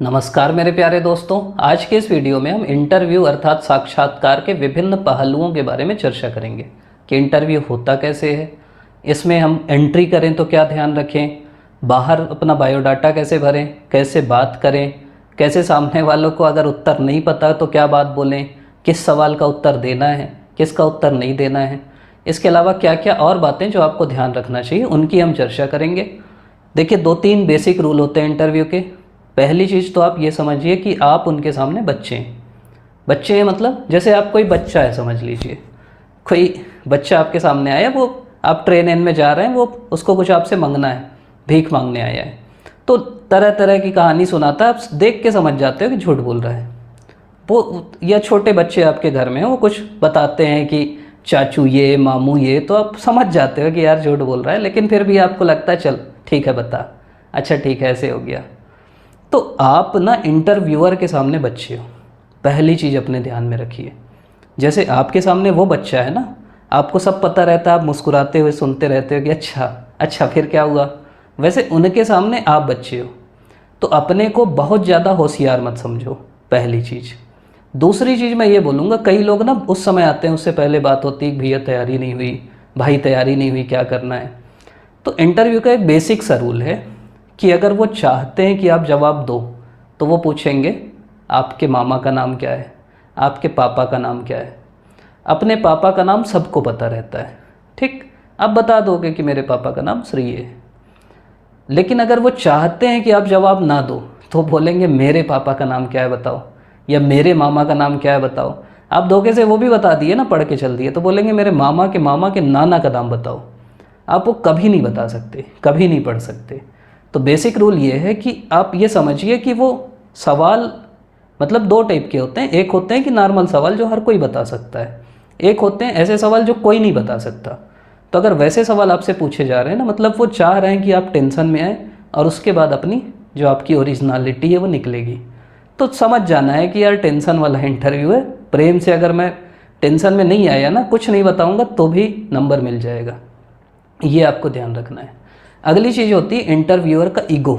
नमस्कार मेरे प्यारे दोस्तों। आज के इस वीडियो में हम इंटरव्यू अर्थात साक्षात्कार के विभिन्न पहलुओं के बारे में चर्चा करेंगे कि इंटरव्यू होता कैसे है, इसमें हम एंट्री करें तो क्या ध्यान रखें, बाहर अपना बायोडाटा कैसे भरें, कैसे बात करें, कैसे सामने वालों को अगर उत्तर नहीं पता तो क्या बात बोलें, किस सवाल का उत्तर देना है, किसका उत्तर नहीं देना है। इसके अलावा क्या क्या और बातें जो आपको ध्यान रखना चाहिए उनकी हम चर्चा करेंगे। देखिए, 2-3 बेसिक रूल होते हैं इंटरव्यू के। पहली चीज़ तो आप ये समझिए कि आप उनके सामने बच्चे हैं। बच्चे हैं मतलब जैसे आप कोई बच्चा है, समझ लीजिए कोई बच्चा आपके सामने आया, वो आप ट्रेन में जा रहे हैं, वो उसको कुछ आपसे मांगना है, भीख मांगने आया है, तो तरह तरह की कहानी सुनाता है। आप देख के समझ जाते हो कि झूठ बोल रहा है वो। या छोटे बच्चे आपके घर में हैं, वो कुछ बताते हैं कि चाचू ये, मामू ये, तो आप समझ जाते हो कि यार झूठ बोल रहा है, लेकिन फिर भी आपको लगता है चल ठीक है बता, अच्छा ठीक है, ऐसे हो गया। तो आप ना इंटरव्यूअर के सामने बच्चे हो, पहली चीज़ अपने ध्यान में रखिए। जैसे आपके सामने वो बच्चा है ना, आपको सब पता रहता है, आप मुस्कुराते हुए सुनते रहते हो कि अच्छा अच्छा फिर क्या हुआ, वैसे उनके सामने आप बच्चे हो। तो अपने को बहुत ज़्यादा होशियार मत समझो, पहली चीज़। दूसरी चीज़ मैं ये बोलूँगा, कई लोग ना उस समय आते हैं, उससे पहले बात होती है भैया तैयारी नहीं हुई, भाई तैयारी नहीं हुई, क्या करना है। तो इंटरव्यू का एक बेसिक सा रूल है कि अगर वो चाहते हैं कि आप जवाब दो तो वो पूछेंगे आपके मामा का नाम क्या है, आपके पापा का नाम क्या है। अपने पापा का नाम सबको पता रहता है, ठीक, आप बता दोगे कि मेरे पापा का नाम श्री है। लेकिन अगर वो चाहते हैं कि आप जवाब ना दो तो बोलेंगे मेरे पापा का नाम क्या है बताओ, या मेरे मामा का नाम क्या है बताओ। आप धोखे से वो भी बता दिए ना, पढ़ के चल दिए, तो बोलेंगे मेरे मामा के नाना का नाम बताओ। आप वो कभी नहीं बता सकते, कभी नहीं पढ़ सकते। तो बेसिक रूल ये है कि आप ये समझिए कि वो सवाल मतलब 2 टाइप के होते हैं। एक होते हैं कि नॉर्मल सवाल जो हर कोई बता सकता है, एक होते हैं ऐसे सवाल जो कोई नहीं बता सकता। तो अगर वैसे सवाल आपसे पूछे जा रहे हैं ना, मतलब वो चाह रहे हैं कि आप टेंशन में आए और उसके बाद अपनी जो आपकी ओरिजिनलिटी है वो निकलेगी। तो समझ जाना है कि यार टेंशन वाला इंटरव्यू है, प्रेम से अगर मैं टेंशन में नहीं आया ना, कुछ नहीं बताऊँगा तो भी नंबर मिल जाएगा, ये आपको ध्यान रखना है। अगली चीज़ होती है इंटरव्यूअर का ईगो।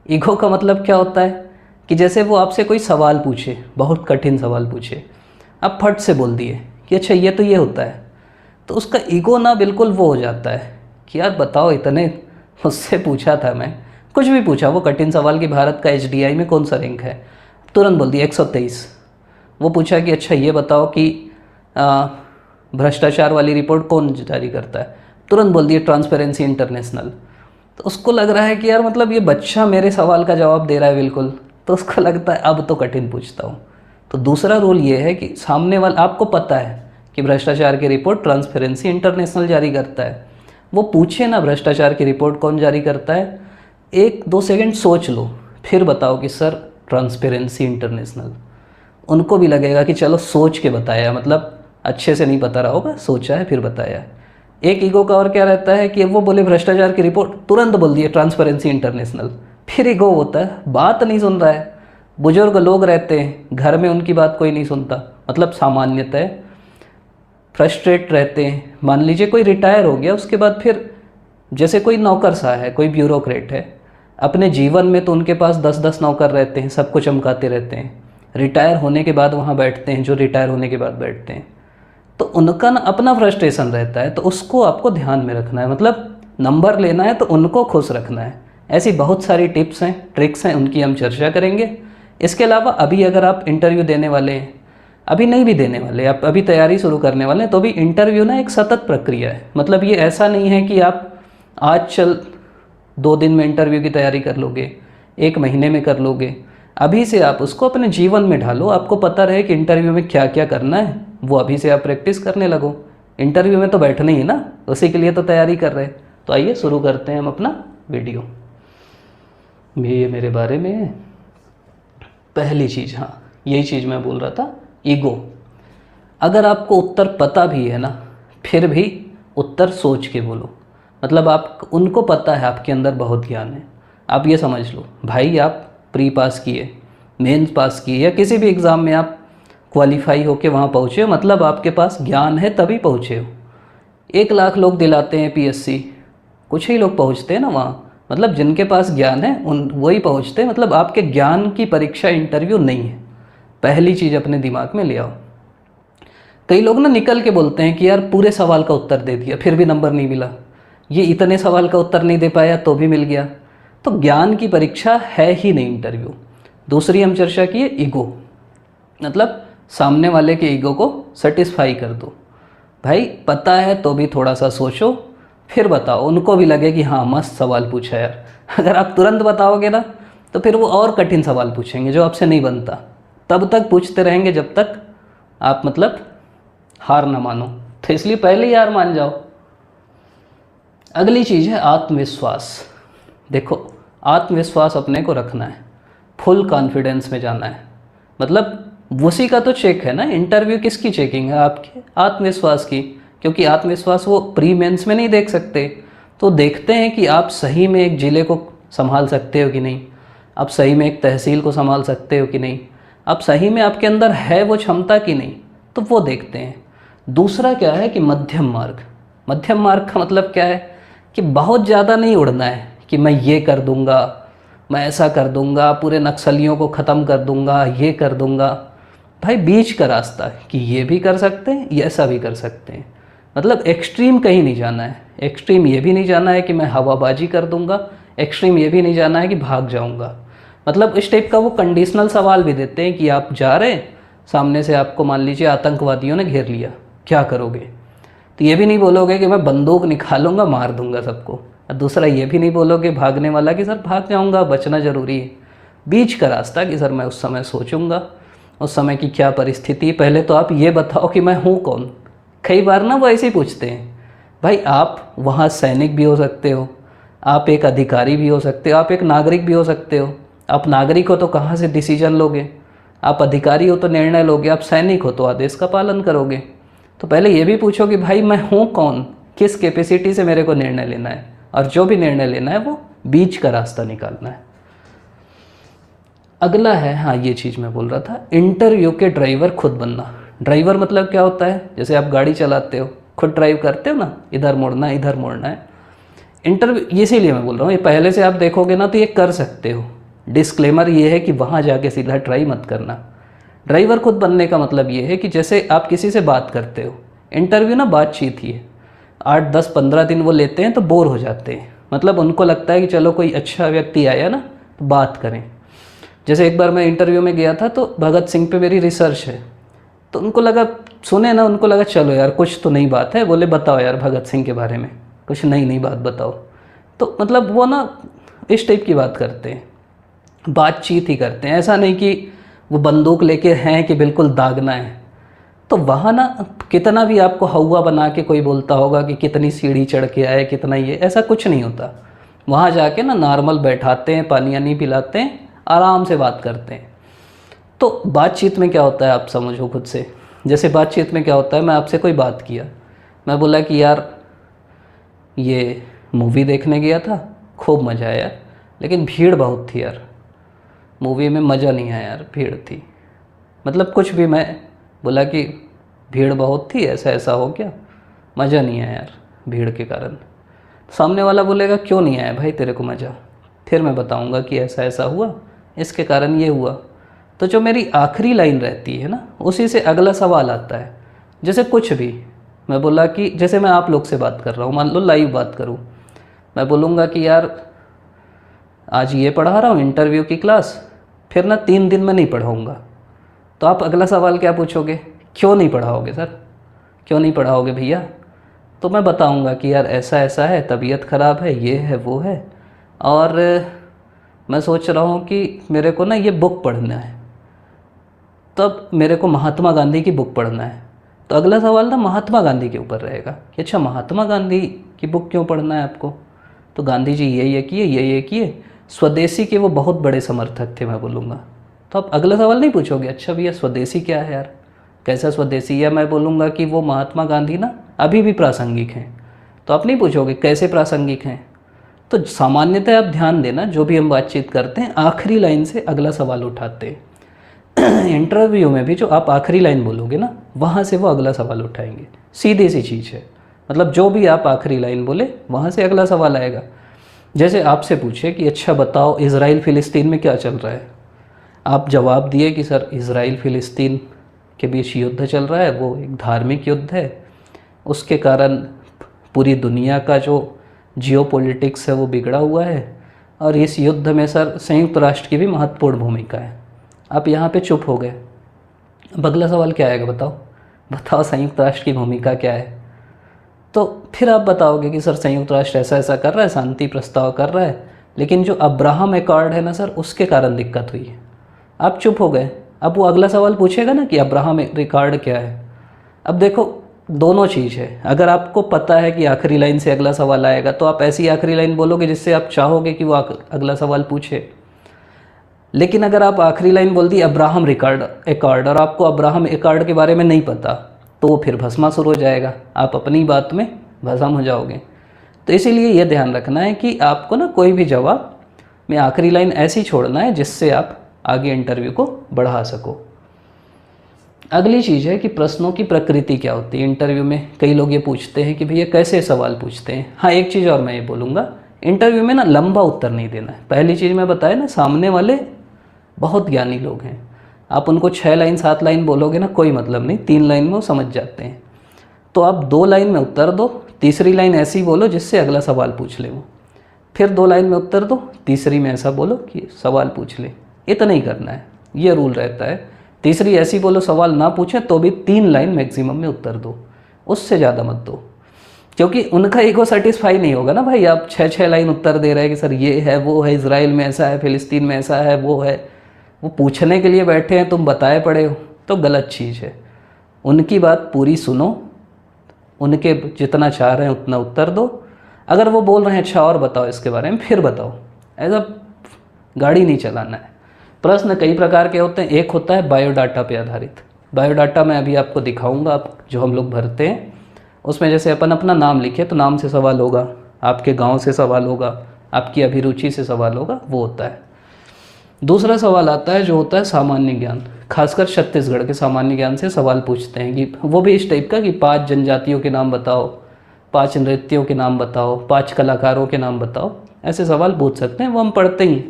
ईगो का मतलब क्या होता है कि जैसे वो आपसे कोई सवाल पूछे, बहुत कठिन सवाल पूछे, आप फट से बोल दिए कि अच्छा ये तो ये होता है, तो उसका ईगो ना बिल्कुल वो हो जाता है कि यार बताओ, इतने मुझसे पूछा था, मैं कुछ भी पूछा, वो कठिन सवाल कि भारत का HDI में कौन सा रैंक है, तुरंत बोल दिया 123। वो पूछा कि अच्छा ये बताओ कि भ्रष्टाचार वाली रिपोर्ट कौन जारी करता है, तुरंत बोल दिया ट्रांसपेरेंसी इंटरनेशनल। तो उसको लग रहा है कि यार मतलब ये बच्चा मेरे सवाल का जवाब दे रहा है बिल्कुल, तो उसको लगता है अब तो कठिन पूछता हूँ। तो दूसरा रूल ये है कि सामने वाला, आपको पता है कि भ्रष्टाचार की रिपोर्ट ट्रांसपेरेंसी इंटरनेशनल जारी करता है, वो पूछे ना भ्रष्टाचार की रिपोर्ट कौन जारी करता है, 1-2 सेकंड सोच लो, फिर बताओ कि सर ट्रांसपेरेंसी इंटरनेशनल। उनको भी लगेगा कि चलो सोच के बताया, मतलब अच्छे से नहीं बता रहा होगा, सोचा है फिर बताया। एक ईगो का और क्या रहता है कि वो बोले भ्रष्टाचार की रिपोर्ट, तुरंत बोल दिए ट्रांसपेरेंसी इंटरनेशनल, फिर ईगो होता है, बात नहीं सुन रहा है। बुजुर्ग लोग रहते हैं घर में, उनकी बात कोई नहीं सुनता, मतलब सामान्यतः फ्रस्ट्रेट रहते हैं। मान लीजिए कोई रिटायर हो गया, उसके बाद फिर जैसे कोई नौकरशाह है, कोई ब्यूरोक्रेट है, अपने जीवन में तो उनके पास 10-10 नौकर रहते हैं, सबको चमकाते रहते हैं। रिटायर होने के बाद वहाँ बैठते हैं जो रिटायर होने के बाद बैठते हैं, तो उनका ना अपना फ्रस्ट्रेशन रहता है, तो उसको आपको ध्यान में रखना है, मतलब नंबर लेना है तो उनको खुश रखना है। ऐसी बहुत सारी टिप्स हैं, ट्रिक्स हैं, उनकी हम चर्चा करेंगे। इसके अलावा अभी अगर आप इंटरव्यू देने वाले हैं, अभी नहीं भी देने वाले, आप अभी तैयारी शुरू करने वाले हैं, तो भी इंटरव्यू ना एक सतत प्रक्रिया है। मतलब ये ऐसा नहीं है कि आप आज चल 2 दिन में इंटरव्यू की तैयारी कर लोगे, 1 महीने में कर लोगे। अभी से आप उसको अपने जीवन में ढालो, आपको पता रहे कि इंटरव्यू में क्या क्या करना है, वो अभी से आप प्रैक्टिस करने लगो। इंटरव्यू में तो बैठना ही है ना, उसी के लिए तो तैयारी कर रहे हैं। तो आइए शुरू करते हैं हम अपना वीडियो। ये मेरे बारे में है। पहली चीज़, हाँ यही चीज़ मैं बोल रहा था, ईगो। अगर आपको उत्तर पता भी है ना, फिर भी उत्तर सोच के बोलो। मतलब आप, उनको पता है आपके अंदर बहुत ज्ञान है। आप ये समझ लो भाई, आप प्री पास किए, मेंस पास किए, या किसी भी एग्ज़ाम में आप क्वालिफाई होके वहाँ पहुँचे हो, मतलब आपके पास ज्ञान है तभी पहुँचे हो। 1 लाख लोग दिलाते हैं PSC, कुछ ही लोग पहुँचते हैं ना वहाँ। मतलब जिनके पास ज्ञान है उन वही पहुँचते हैं। मतलब आपके ज्ञान की परीक्षा इंटरव्यू नहीं है, पहली चीज़ अपने दिमाग में ले आओ। कई लोग ना निकल के बोलते हैं कि यार पूरे सवाल का उत्तर दे दिया फिर भी नंबर नहीं मिला, ये इतने सवाल का उत्तर नहीं दे पाया तो भी मिल गया। तो ज्ञान की परीक्षा है ही नहीं इंटरव्यू। दूसरी हम चर्चा की है ईगो, मतलब सामने वाले के ईगो को सेटिस्फाई कर दो। भाई पता है तो भी थोड़ा सा सोचो फिर बताओ, उनको भी लगे कि हाँ मस्त सवाल पूछा यार। अगर आप तुरंत बताओगे ना तो फिर वो और कठिन सवाल पूछेंगे जो आपसे नहीं बनता, तब तक पूछते रहेंगे जब तक आप मतलब हार ना मानो। तो इसलिए पहले ही हार मान जाओ। अगली चीज़ है आत्मविश्वास। देखो आत्मविश्वास अपने को रखना है, फुल कॉन्फिडेंस में जाना है। मतलब उसी का तो चेक है ना इंटरव्यू, किसकी चेकिंग है? आपके आत्मविश्वास की। क्योंकि आत्मविश्वास वो प्री मेंस में नहीं देख सकते, तो देखते हैं कि आप सही में एक ज़िले को संभाल सकते हो कि नहीं, आप सही में एक तहसील को संभाल सकते हो कि नहीं, आप सही में आपके अंदर है वो क्षमता कि नहीं, तो वो देखते हैं। दूसरा क्या है कि मध्यम मार्ग। मध्यम मार्ग का मतलब क्या है कि बहुत ज़्यादा नहीं उड़ना है कि मैं ये कर दूंगा, मैं ऐसा कर दूंगा, पूरे नक्सलियों को ख़त्म कर दूंगा, ये कर दूंगा। भाई बीच का रास्ता है कि ये भी कर सकते हैं, ये ऐसा भी कर सकते हैं। मतलब एक्सट्रीम कहीं नहीं जाना है। एक्सट्रीम ये भी नहीं जाना है कि मैं हवाबाजी कर दूंगा, एक्सट्रीम ये भी नहीं जाना है कि भाग जाऊंगा। मतलब इस टाइप का वो कंडीशनल सवाल भी देते हैं कि आप जा रहे हैं, सामने से आपको मान लीजिए आतंकवादियों ने घेर लिया, क्या करोगे? तो ये भी नहीं बोलोगे कि मैं बंदूक निकालूंगा मार दूंगा सबको। और दूसरा ये भी नहीं बोलोगे भागने वाला कि सर भाग जाऊंगा, बचना ज़रूरी है। बीच का रास्ता कि सर मैं उस समय सोचूंगा, उस समय की क्या परिस्थिति। पहले तो आप ये बताओ कि मैं हूँ कौन। कई बार ना वो ऐसे ही पूछते हैं। भाई आप वहाँ सैनिक भी हो सकते हो, आप एक अधिकारी भी हो सकते हो, आप एक नागरिक भी हो सकते हो। आप नागरिक हो तो कहाँ से डिसीजन लोगे, आप अधिकारी हो तो निर्णय लोगे, आप सैनिक हो तो आदेश का पालन करोगे। तो पहले ये भी पूछो कि भाई मैं हूँ कौन, किस कैपेसिटी से मेरे को निर्णय लेना है, और जो भी निर्णय लेना है वो बीच का रास्ता निकालना है। अगला है, हाँ ये चीज़ मैं बोल रहा था, इंटरव्यू के ड्राइवर खुद बनना। ड्राइवर मतलब क्या होता है? जैसे आप गाड़ी चलाते हो, खुद ड्राइव करते हो ना, इधर मुड़ना है इधर मुड़ना है। इंटरव्यू इसीलिए मैं बोल रहा हूँ, ये पहले से आप देखोगे ना तो ये कर सकते हो। डिस्क्लेमर ये है कि वहाँ जाके सीधा ट्राई मत करना। ड्राइवर खुद बनने का मतलब ये है कि जैसे आप किसी से बात करते हो, इंटरव्यू ना बातचीत ही है। 8, 10, 15 दिन वो लेते हैं तो बोर हो जाते हैं। मतलब उनको लगता है कि चलो कोई अच्छा व्यक्ति आया ना तो बात करें। जैसे एक बार मैं इंटरव्यू में गया था तो भगत सिंह पे मेरी रिसर्च है, तो उनको लगा, सुने ना, उनको लगा चलो यार कुछ तो नई बात है, बोले बताओ यार भगत सिंह के बारे में कुछ नई नई बात बताओ। तो मतलब वो ना इस टाइप की बात करते हैं, बातचीत ही करते हैं। ऐसा नहीं कि वो बंदूक लेके हैं कि बिल्कुल दागना है। तो वहाँ ना कितना भी आपको हवा बना के कोई बोलता होगा कि कितनी सीढ़ी चढ़ के आए, कितना ये, ऐसा कुछ नहीं होता। वहाँ जाके ना नॉर्मल बैठाते हैं, पानी वानी पिलाते हैं, आराम से बात करते हैं। तो बातचीत में क्या होता है आप समझो खुद से। जैसे बातचीत में क्या होता है, मैं आपसे कोई बात किया, मैं बोला कि यार ये मूवी देखने गया था, खूब मज़ा आया, लेकिन भीड़ बहुत थी यार, मूवी में मज़ा नहीं आया यार, भीड़ थी। मतलब कुछ भी, मैं बोला कि भीड़ बहुत थी, ऐसा ऐसा हो गया, मज़ा नहीं आया यार भीड़ के कारण। सामने वाला बोलेगा क्यों नहीं आया भाई तेरे को मज़ा? फिर मैं बताऊंगा कि ऐसा ऐसा हुआ, इसके कारण ये हुआ। तो जो मेरी आखिरी लाइन रहती है ना, उसी से अगला सवाल आता है। जैसे कुछ भी मैं बोला कि जैसे मैं आप लोग से बात कर रहा हूँ, मान लो लाइव बात करूँ, मैं बोलूँगा कि यार आज ये पढ़ा रहा हूँ इंटरव्यू की क्लास, फिर ना 3 दिन में नहीं पढ़ाऊँगा। तो आप अगला सवाल क्या पूछोगे? क्यों नहीं पढ़ाओगे सर, क्यों नहीं पढ़ाओगे भैया? तो मैं बताऊंगा कि यार ऐसा ऐसा है, तबीयत ख़राब है, ये है वो है, और मैं सोच रहा हूँ कि मेरे को ना ये बुक पढ़ना है, तब मेरे को महात्मा गांधी की बुक पढ़ना है। तो अगला सवाल ना महात्मा गांधी के ऊपर रहेगा कि अच्छा महात्मा गांधी की बुक क्यों पढ़ना है आपको? तो गांधी जी ये किए, ये किए, स्वदेशी के वो बहुत बड़े समर्थक थे, मैं बोलूँगा। तो आप अगला सवाल नहीं पूछोगे अच्छा भैया स्वदेशी क्या है यार, कैसा स्वदेशी? या मैं बोलूँगा कि वो महात्मा गांधी ना अभी भी प्रासंगिक हैं, तो आप नहीं पूछोगे कैसे प्रासंगिक हैं। तो सामान्यतः आप ध्यान देना, जो भी हम बातचीत करते हैं आखिरी लाइन से अगला सवाल उठाते हैं। इंटरव्यू में भी जो आप आखिरी लाइन बोलोगे ना, वहाँ से वो अगला सवाल उठाएंगे। सीधी सी चीज़ है, मतलब जो भी आप आखिरी लाइन बोले वहाँ से अगला सवाल आएगा। जैसे आपसे पूछे कि अच्छा बताओ इज़राइल फ़िलिस्तीन में क्या चल रहा है, आप जवाब दिए कि सर इज़राइल फ़िलिस्तीन के बीच युद्ध चल रहा है, वो एक धार्मिक युद्ध है, उसके कारण पूरी दुनिया का जो जियोपॉलिटिक्स है वो बिगड़ा हुआ है, और इस युद्ध में सर संयुक्त राष्ट्र की भी महत्वपूर्ण भूमिका है। आप यहाँ पे चुप हो गए। अब अगला सवाल क्या आएगा, बताओ बताओ संयुक्त राष्ट्र की भूमिका क्या है। तो फिर आप बताओगे कि सर संयुक्त राष्ट्र ऐसा ऐसा कर रहा है, शांति प्रस्ताव कर रहा है, लेकिन जो अब्राहम एकॉर्ड है ना सर, उसके कारण दिक्कत हुई है। आप चुप हो गए। अब वो अगला सवाल पूछेगा ना कि अब्राहम एकॉर्ड क्या है। अब देखो दोनों चीज़ है। अगर आपको पता है कि आखिरी लाइन से अगला सवाल आएगा तो आप ऐसी आखिरी लाइन बोलोगे जिससे आप चाहोगे कि वो अगला सवाल पूछे। लेकिन अगर आप आखिरी लाइन बोल दी अब्राहम एकॉर्ड और आपको अब्राहम एकॉर्ड के बारे में नहीं पता, तो वो फिर भस्मासुर हो जाएगा, आप अपनी बात में भस्म हो जाओगे। तो इसीलिए ये ध्यान रखना है कि आपको ना कोई भी जवाब में आखिरी लाइन ऐसी छोड़ना है जिससे आप आगे इंटरव्यू को बढ़ा सको। अगली चीज़ है कि प्रश्नों की प्रकृति क्या होती है। इंटरव्यू में कई लोग ये पूछते हैं कि भैया कैसे सवाल पूछते हैं। हाँ, एक चीज़ और मैं ये बोलूँगा, इंटरव्यू में ना लंबा उत्तर नहीं देना है। पहली चीज़ मैं बताया ना, सामने वाले बहुत ज्ञानी लोग हैं, आप उनको 6 लाइन 7 लाइन बोलोगे ना कोई मतलब नहीं, 3 लाइन में वो समझ जाते हैं। तो आप 2 लाइन में उत्तर दो, तीसरी लाइन ऐसी बोलो जिससे अगला सवाल पूछ ले वो, फिर 2 लाइन में उत्तर दो, तीसरी में ऐसा बोलो कि सवाल पूछ ले। इतना ही करना है, ये रूल रहता है। तीसरी ऐसी बोलो सवाल ना पूछे तो भी 3 लाइन मैक्सिमम में उत्तर दो, उससे ज़्यादा मत दो, क्योंकि उनका ईगो सेटिस्फाई नहीं होगा ना भाई। आप 6 लाइन उत्तर दे रहे हैं कि सर ये है वो है, इज़राइल में ऐसा है, फ़िलिस्तीन में ऐसा है, वो है। वो पूछने के लिए बैठे हैं, तुम बताए पड़े हो, तो गलत चीज़ है। उनकी बात पूरी सुनो, उनके जितना चाह रहे हैं उतना उत्तर दो। अगर वो बोल रहे हैं अच्छा और बताओ इसके बारे में, फिर बताओ। ऐसा गाड़ी नहीं चलाना है। प्रश्न कई प्रकार के होते हैं। एक होता है बायोडाटा पे आधारित। बायोडाटा मैं अभी आपको दिखाऊंगा, आप जो हम लोग भरते हैं उसमें जैसे अपन अपना नाम लिखे तो नाम से सवाल होगा, आपके गांव से सवाल होगा, आपकी अभिरुचि से सवाल होगा, वो होता है। दूसरा सवाल आता है जो होता है सामान्य ज्ञान, खासकर छत्तीसगढ़ के सामान्य ज्ञान से सवाल पूछते हैं कि वो भी इस टाइप का कि 5 जनजातियों के नाम बताओ, 5 नृत्यों के नाम बताओ, 5 कलाकारों के नाम बताओ। ऐसे सवाल पूछ सकते हैं, वो हम पढ़ते ही।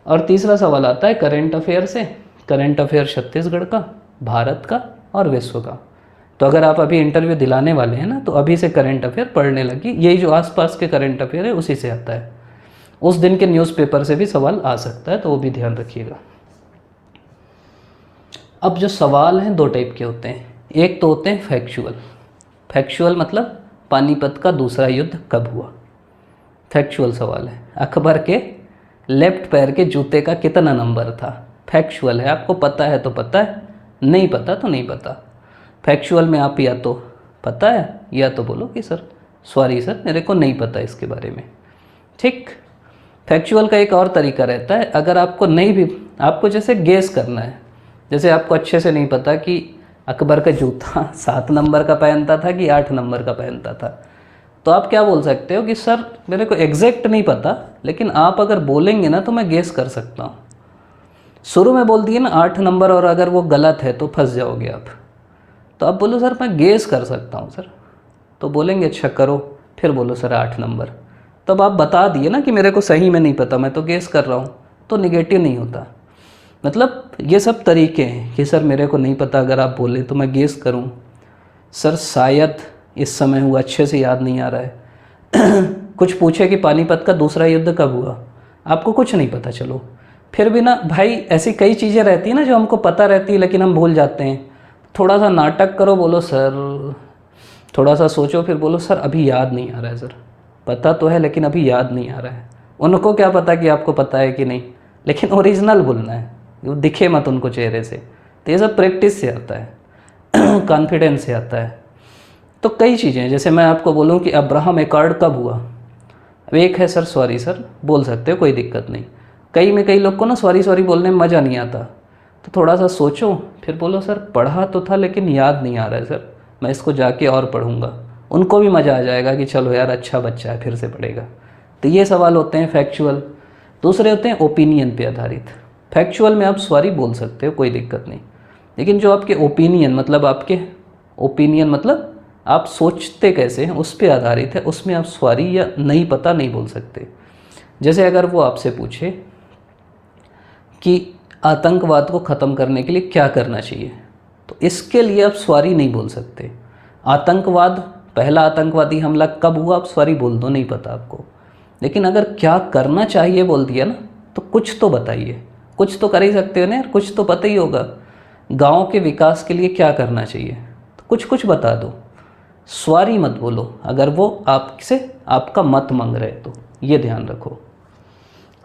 और तीसरा सवाल आता है करंट अफेयर से। करंट अफेयर छत्तीसगढ़ का, भारत का और विश्व का। तो अगर आप अभी इंटरव्यू दिलाने वाले हैं ना, तो अभी से करंट अफेयर पढ़ने लगी। यही जो आसपास के करंट अफेयर है उसी से आता है। उस दिन के न्यूज़पेपर से भी सवाल आ सकता है, तो वो भी ध्यान रखिएगा। अब जो सवाल हैं 2 टाइप के होते हैं। एक तो होते हैं फैक्चुअल। फैक्चुअल मतलब पानीपत का दूसरा युद्ध कब हुआ, फैक्चुअल सवाल है। अकबर के लेफ्ट पैर के जूते का कितना नंबर था, फैक्चुअल है। आपको पता है तो पता है, नहीं पता तो नहीं पता। फैक्चुअल में आप या तो पता है या तो बोलो कि सर सॉरी सर मेरे को नहीं पता इसके बारे में, ठीक। फैक्चुअल का एक और तरीका रहता है, अगर आपको नहीं भी, आपको जैसे गेस करना है, जैसे आपको अच्छे से नहीं पता कि अकबर का जूता 7 नंबर का पहनता था कि 8 नंबर का पहनता था, तो आप क्या बोल सकते हो कि सर मेरे को एग्जैक्ट नहीं पता, लेकिन आप अगर बोलेंगे ना तो मैं गेस कर सकता हूँ। शुरू में बोल दिए ना 8 नंबर, और अगर वो गलत है तो फंस जाओगे आप। तो आप बोलो सर मैं गेस कर सकता हूँ सर, तो बोलेंगे अच्छा करो, फिर बोलो सर 8 नंबर। तब आप बता दिए ना कि मेरे को सही में नहीं पता, मैं तो गेस कर रहा हूँ, तो निगेटिव नहीं होता। मतलब ये सब तरीके हैं कि सर मेरे को नहीं पता, अगर आप बोले तो मैं गेस करूँ, सर शायद इस समय हुआ, अच्छे से याद नहीं आ रहा है। कुछ पूछे कि पानीपत का दूसरा युद्ध कब हुआ, आपको कुछ नहीं पता, चलो फिर भी ना भाई, ऐसी कई चीज़ें रहती हैं ना जो हमको पता रहती है लेकिन हम भूल जाते हैं। थोड़ा सा नाटक करो, बोलो सर, थोड़ा सा सोचो, फिर बोलो सर अभी याद नहीं आ रहा है सर, पता तो है लेकिन अभी याद नहीं आ रहा है। उनको क्या पता कि आपको पता है कि नहीं, लेकिन ओरिजिनल बोलना है, वो दिखे मत उनको चेहरे से। तो ये सब प्रैक्टिस से आता है, कॉन्फिडेंस से आता है। तो कई चीज़ें, जैसे मैं आपको बोलूँ कि अब्राहम एकॉर्ड कब हुआ, अब एक है सर सॉरी सर, बोल सकते हो कोई दिक्कत नहीं। कई लोग को ना सॉरी सॉरी बोलने में मज़ा नहीं आता, तो थोड़ा सा सोचो, फिर बोलो सर पढ़ा तो था लेकिन याद नहीं आ रहा है सर, मैं इसको जाके और पढ़ूंगा। उनको भी मज़ा आ जाएगा कि चलो यार अच्छा बच्चा है, फिर से पढ़ेगा। तो ये सवाल होते हैं फैक्चुअल। दूसरे होते हैं ओपिनियन पे आधारित। फैक्चुअल में आप सॉरी बोल सकते हो, कोई दिक्कत नहीं, लेकिन जो आपके ओपिनियन मतलब आपके ओपिनियन मतलब आप सोचते कैसे हैं उस पर आधारित है, उसमें आप सॉरी या नहीं पता नहीं बोल सकते। जैसे अगर वो आपसे पूछे कि आतंकवाद को ख़त्म करने के लिए क्या करना चाहिए, तो इसके लिए आप सॉरी नहीं बोल सकते। आतंकवाद, पहला आतंकवादी हमला कब हुआ आप सॉरी बोल दो, नहीं पता आपको। लेकिन अगर क्या करना चाहिए बोल दिया ना, तो कुछ तो बताइए, कुछ तो कर ही सकते हो ना यार, कुछ तो पता ही होगा। गांव के विकास के लिए क्या करना चाहिए, तो कुछ कुछ बता दो, सॉरी मत बोलो अगर वो आपसे आपका मत मांग रहे तो, ये ध्यान रखो।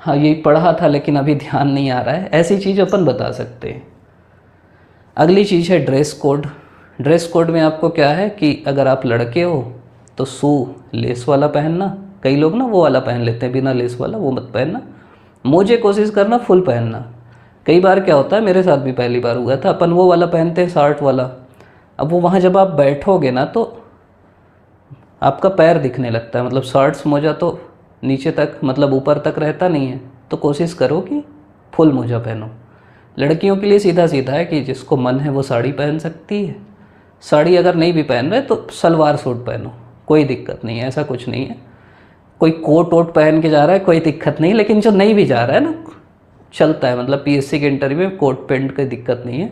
हाँ, यही पढ़ा था लेकिन अभी ध्यान नहीं आ रहा है, ऐसी चीज़ अपन बता सकते हैं। अगली चीज़ है ड्रेस कोड। ड्रेस कोड में आपको क्या है कि अगर आप लड़के हो तो शू लेस वाला पहनना, कई लोग ना वो वाला पहन लेते हैं बिना लेस वाला, वो मत पहनना। मोजे कोशिश करना फुल पहनना। कई बार क्या होता है, मेरे साथ भी पहली बार हुआ था, अपन वो वाला पहनते हैं शर्ट वाला, अब वो वहाँ जब आप बैठोगे ना तो आपका पैर दिखने लगता है, मतलब शर्ट्स मोजा तो नीचे तक मतलब ऊपर तक रहता नहीं है, तो कोशिश करो कि फुल मोजा पहनो। लड़कियों के लिए सीधा सीधा है कि जिसको मन है वो साड़ी पहन सकती है, साड़ी अगर नहीं भी पहन रहे तो सलवार सूट पहनो, कोई दिक्कत नहीं है, ऐसा कुछ नहीं है। कोई कोट वोट पहन के जा रहा है कोई दिक्कत नहीं, लेकिन जो नहीं भी जा रहा है ना, चलता है, मतलब पीएससी के इंटरव्यू में कोट पैंट की दिक्कत नहीं है।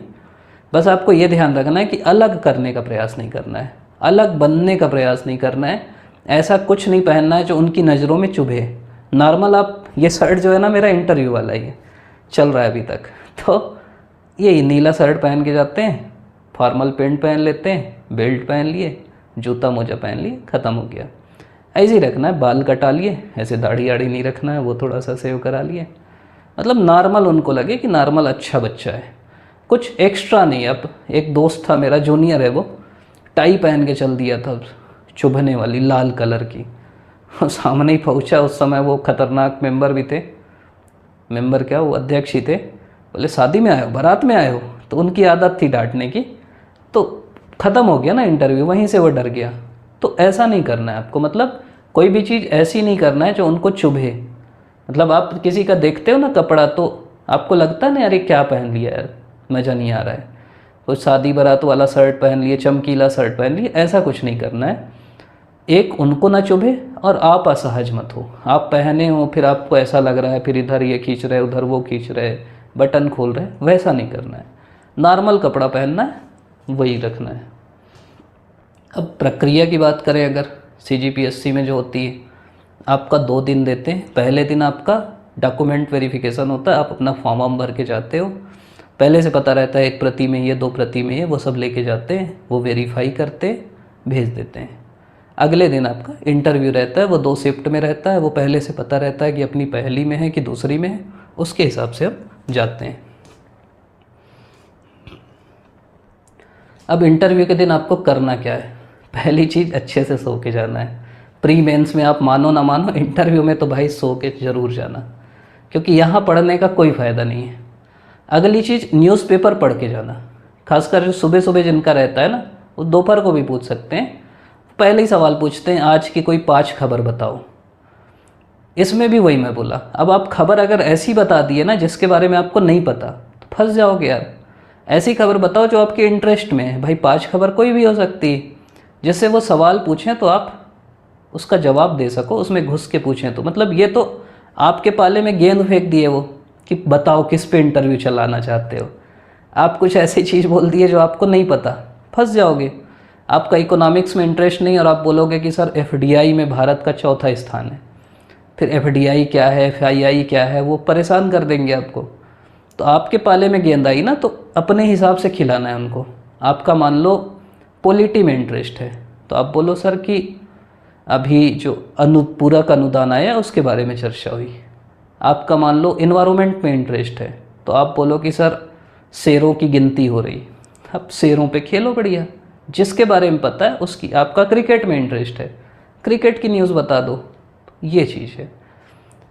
बस आपको ये ध्यान रखना है कि अलग करने का प्रयास नहीं करना है, अलग बनने का प्रयास नहीं करना है, ऐसा कुछ नहीं पहनना है जो उनकी नज़रों में चुभे। नॉर्मल आप, ये शर्ट जो है ना मेरा इंटरव्यू वाला ही है, चल रहा है अभी तक, तो ये नीला शर्ट पहन के जाते हैं, फॉर्मल पैंट पहन लेते हैं, बेल्ट पहन लिए, जूता मोजा पहन लिए, ख़त्म हो गया। ऐसे ही रखना है, बाल कटा लिए, ऐसे दाढ़ी आड़ी नहीं रखना है, वो थोड़ा सा सेव करा लिए, मतलब नॉर्मल उनको लगे कि नॉर्मल अच्छा बच्चा है, कुछ एक्स्ट्रा नहीं। अब एक दोस्त था मेरा जूनियर है, वो टाई पहन के चल दिया था चुभने वाली लाल कलर की, सामने ही पहुंचा, उस समय वो खतरनाक मेंबर भी थे, मेंबर क्या वो अध्यक्ष ही थे, बोले शादी में आए हो बारात में आए हो, तो उनकी आदत थी डांटने की, तो ख़त्म हो गया ना इंटरव्यू, वहीं से वो डर गया। तो ऐसा नहीं करना है आपको, मतलब कोई भी चीज़ ऐसी नहीं करना है जो उनको चुभे। मतलब आप किसी का देखते हो ना कपड़ा, तो आपको लगता है ना यार ये क्या पहन लिया यार, मज़ा नहीं आ रहा है, कुछ शादी बारात वाला शर्ट पहन लिए, चमकीला शर्ट पहन लिए, ऐसा कुछ नहीं करना है। एक उनको ना चुभे और आप असहज मत हो, आप पहने हो फिर आपको ऐसा लग रहा है, फिर इधर ये खींच रहे उधर वो खींच रहे, बटन खोल रहे, वैसा नहीं करना है। नॉर्मल कपड़ा पहनना है, वही रखना है। अब प्रक्रिया की बात करें अगर, सीजीपीएससी में जो होती है, आपका 2 दिन देते हैं। पहले दिन आपका डॉक्यूमेंट वेरिफिकेशन होता है, आप अपना फॉर्म वार्म भर के जाते हो, पहले से पता रहता है 1 प्रति में ये 2 प्रति में ये, वो सब लेके जाते हैं, वो वेरीफाई करते भेज देते हैं। अगले दिन आपका इंटरव्यू रहता है, वो 2 शिफ्ट में रहता है, वो पहले से पता रहता है कि अपनी पहली में है कि दूसरी में है, उसके हिसाब से हम जाते हैं। अब इंटरव्यू के दिन आपको करना क्या है, पहली चीज़ अच्छे से सो के जाना है। प्री मेंस में आप मानो ना मानो, इंटरव्यू में तो भाई सो के ज़रूर जाना, क्योंकि यहाँ पढ़ने का कोई फ़ायदा नहीं है। अगली चीज़ न्यूज़पेपर पढ़ के जाना, खासकर जो सुबह सुबह जिनका रहता है ना, वो दोपहर को भी पूछ सकते हैं। पहले ही सवाल पूछते हैं आज की कोई 5 खबर बताओ, इसमें भी वही मैं बोला, अब आप खबर अगर ऐसी बता दिए ना जिसके बारे में आपको नहीं पता, तो फंस जाओगे यार। ऐसी खबर बताओ जो आपके इंटरेस्ट में है, भाई 5 खबर कोई भी हो सकती है, जिससे वो सवाल पूछें तो आप उसका जवाब दे सको, उसमें घुस के पूछें तो, मतलब ये तो आपके पाले में गेंद फेंक दिए वो कि बताओ किस पे इंटरव्यू चलाना चाहते हो। आप कुछ ऐसी चीज़ बोल दिए जो आपको नहीं पता, फंस जाओगे। आपका इकोनॉमिक्स में इंटरेस्ट नहीं और आप बोलोगे कि सर एफडीआई में भारत का 4था स्थान है, फिर एफडीआई क्या है, एफआईआई क्या है, वो परेशान कर देंगे आपको। तो आपके पाले में गेंद आई ना, तो अपने हिसाब से खिलाना है उनको। आपका मान लो पॉलिटी में इंटरेस्ट है, तो आप बोलो सर कि अभी जो पूरक अनुदान आया उसके बारे में चर्चा हुई। आपका मान लो इन्वायरमेंट में इंटरेस्ट है, तो आप बोलो कि सर शेरों की गिनती हो रही, अब शेरों पे खेलो बढ़िया, जिसके बारे में पता है उसकी। आपका क्रिकेट में इंटरेस्ट है, क्रिकेट की न्यूज़ बता दो, ये चीज़ है।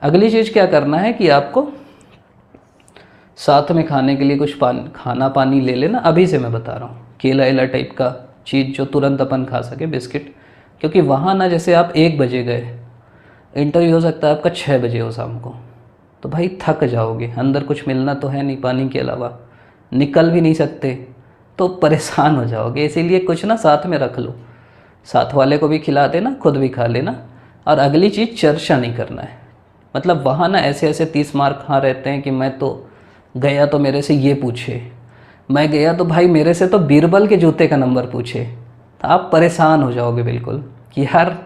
अगली चीज़ क्या करना है कि आपको साथ में खाने के लिए कुछ खाना पानी ले लेना, अभी से मैं बता रहा हूँ, केला एला टाइप का चीज़ जो तुरंत अपन खा सके, बिस्किट। क्योंकि वहाँ ना जैसे आप 1 बजे गए, इंटरव्यू हो सकता है आपका 6 बजे हो शाम को, तो भाई थक जाओगे, अंदर कुछ मिलना तो है नहीं पानी के अलावा, निकल भी नहीं सकते, तो परेशान हो जाओगे। इसीलिए कुछ ना साथ में रख लो, साथ वाले को भी खिला देना, खुद भी खा लेना। और अगली चीज़ चर्चा नहीं करना है, मतलब वहाँ ना ऐसे ऐसे 30 मार्क हाँ रहते हैं कि मैं तो गया तो मेरे से ये पूछे, मैं गया तो भाई मेरे से तो बीरबल के जूते का नंबर पूछे। तो आप परेशान हो जाओगे बिल्कुल कि यार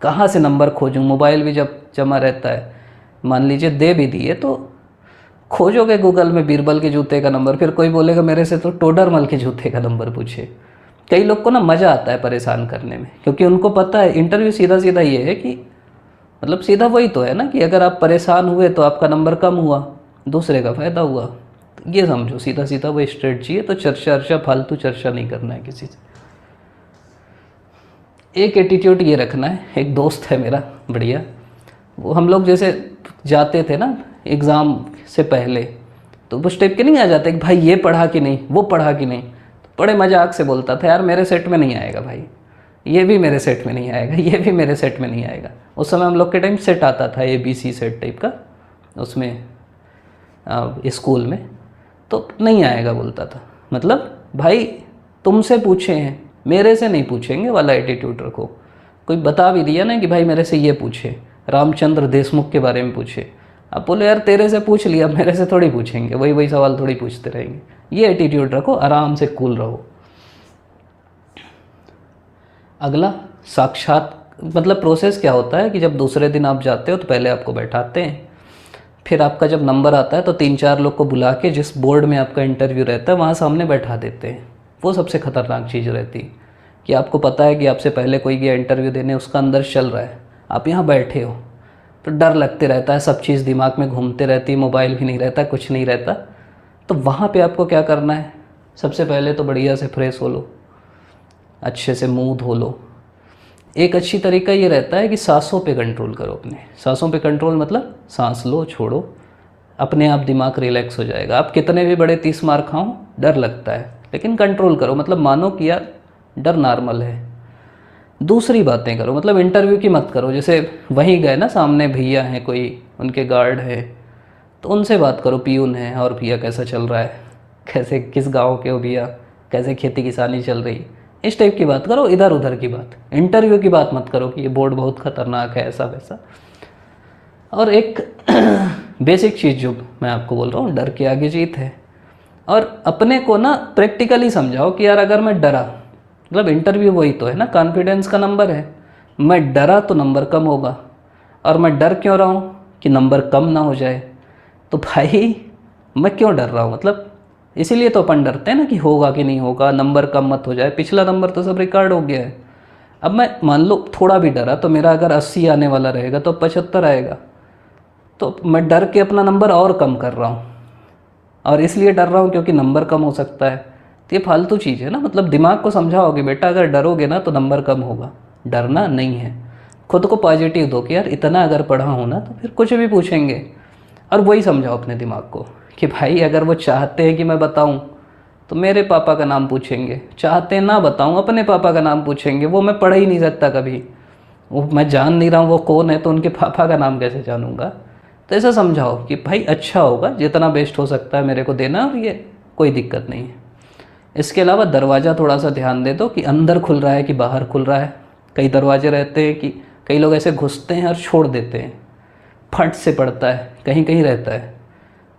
कहाँ से नंबर खोजूं। मोबाइल भी जब जमा रहता है, मान लीजिए दे भी दिए, तो खोजोगे गूगल में बीरबल के जूते का नंबर, फिर कोई बोलेगा मेरे से तो टोडरमल के जूते का नंबर पूछे। कई लोग को ना मज़ा आता है परेशान करने में, क्योंकि उनको पता है इंटरव्यू सीधा सीधा ये है कि मतलब सीधा वही तो है ना कि अगर आप परेशान हुए तो आपका नंबर कम हुआ, दूसरे का फ़ायदा हुआ। तो ये समझो सीधा सीधा वो स्ट्रेटजी है। तो चर्चा अर्चा फालतू चर्चा नहीं करना है किसी से। एक एटीट्यूड ये रखना है, एक दोस्त है मेरा बढ़िया, वो हम लोग जैसे जाते थे ना एग्ज़ाम से पहले, तो वो स्टेप के नहीं आ जाते कि भाई ये पढ़ा कि नहीं, वो पढ़ा कि नहीं। तो बड़े मजाक से बोलता था यार मेरे सेट में नहीं आएगा भाई, ये भी मेरे सेट में नहीं आएगा, ये भी मेरे सेट में नहीं आएगा। उस समय हम लोग के टाइम सेट आता था ABC सेट टाइप का उसमें स्कूल में, तो नहीं आएगा बोलता था। मतलब भाई तुमसे पूछे हैं, मेरे से नहीं पूछेंगे वाला एटीट्यूड रखो। कोई बता भी दिया ना कि भाई मेरे से ये पूछे, रामचंद्र देशमुख के बारे में पूछे, आप बोले यार तेरे से पूछ लिया, मेरे से थोड़ी पूछेंगे, वही वही सवाल थोड़ी पूछते रहेंगे। ये एटीट्यूड रखो, आराम से कूल रहो। अगला साक्षात मतलब प्रोसेस क्या होता है कि जब दूसरे दिन आप जाते हो तो पहले आपको बैठाते हैं, फिर आपका जब नंबर आता है तो 3-4 लोग को बुला के जिस बोर्ड में आपका इंटरव्यू रहता है वहाँ सामने बैठा देते हैं। वो सबसे ख़तरनाक चीज़ रहती है कि आपको पता है कि आपसे पहले कोई गया इंटरव्यू देने, उसका अंदर चल रहा है, आप यहाँ बैठे हो, तो डर लगते रहता है, सब चीज़ दिमाग में घूमते रहती है, मोबाइल भी नहीं रहता, कुछ नहीं रहता। तो वहाँ पे आपको क्या करना है, सबसे पहले तो बढ़िया से फ्रेश हो लो, अच्छे से मुंह धो लो। एक अच्छी तरीका ये रहता है कि सांसों पे कंट्रोल करो अपने। सांसों पे कंट्रोल मतलब सांस लो छोड़ो, अपने आप दिमाग रिलैक्स हो जाएगा। आप कितने भी बड़े 30 मार्क खाओ, डर लगता है, लेकिन कंट्रोल करो, मतलब मानो कि यार डर नॉर्मल है। दूसरी बातें करो, मतलब इंटरव्यू की मत करो। जैसे वहीं गए ना, सामने भैया हैं कोई, उनके गार्ड है, तो उनसे बात करो, पियून है, और भैया कैसा चल रहा है, कैसे किस गांव के हो भैया, कैसे खेती किसानी चल रही, इस टाइप की बात करो, इधर उधर की बात। इंटरव्यू की बात मत करो कि ये बोर्ड बहुत ख़तरनाक है, ऐसा वैसा। और एक बेसिक चीज़ जो मैं आपको बोल रहा हूँ, डर के आगे जीत है। और अपने को ना प्रैक्टिकली समझाओ कि यार अगर मैं डरा, मतलब इंटरव्यू वही तो है ना, कॉन्फिडेंस का नंबर है, मैं डरा तो नंबर कम होगा। और मैं डर क्यों रहा हूँ कि नंबर कम ना हो जाए। तो भाई मैं क्यों डर रहा हूँ, मतलब इसीलिए तो अपन डरते हैं ना कि होगा कि नहीं होगा, नंबर कम मत हो जाए। पिछला नंबर तो सब रिकॉर्ड हो गया है। अब मैं मान लो थोड़ा भी डरा, तो मेरा अगर 80 आने वाला रहेगा तो 75 आएगा, तो मैं डर के अपना नंबर और कम कर रहा हूँ। और इसलिए डर रहा हूँ क्योंकि नंबर कम हो सकता है। तो ये फालतू चीज़ है ना, मतलब दिमाग को समझाओगे बेटा अगर डरोगे ना तो नंबर कम होगा, डरना नहीं है। खुद को पॉजिटिव दो कि यार इतना अगर पढ़ा हूँ ना तो फिर कुछ भी पूछेंगे। और वही समझाओ अपने दिमाग को कि भाई अगर वो चाहते हैं कि मैं बताऊं तो मेरे पापा का नाम पूछेंगे, चाहते ना बताऊं अपने पापा का नाम पूछेंगे। वो मैं पढ़ ही नहीं सकता कभी, वो मैं जान नहीं रहा हूँ वो कौन है, तो उनके पापा का नाम कैसे जानूंगा। तो ऐसा समझाओ कि भाई अच्छा होगा, जितना बेस्ट हो सकता है मेरे को देना, और ये कोई दिक्कत नहीं है। इसके अलावा दरवाज़ा थोड़ा सा ध्यान दे दो कि अंदर खुल रहा है कि बाहर खुल रहा है। कई दरवाजे रहते हैं कि कई लोग ऐसे घुसते हैं और छोड़ देते हैं, फट से पड़ता है, कहीं कहीं रहता है।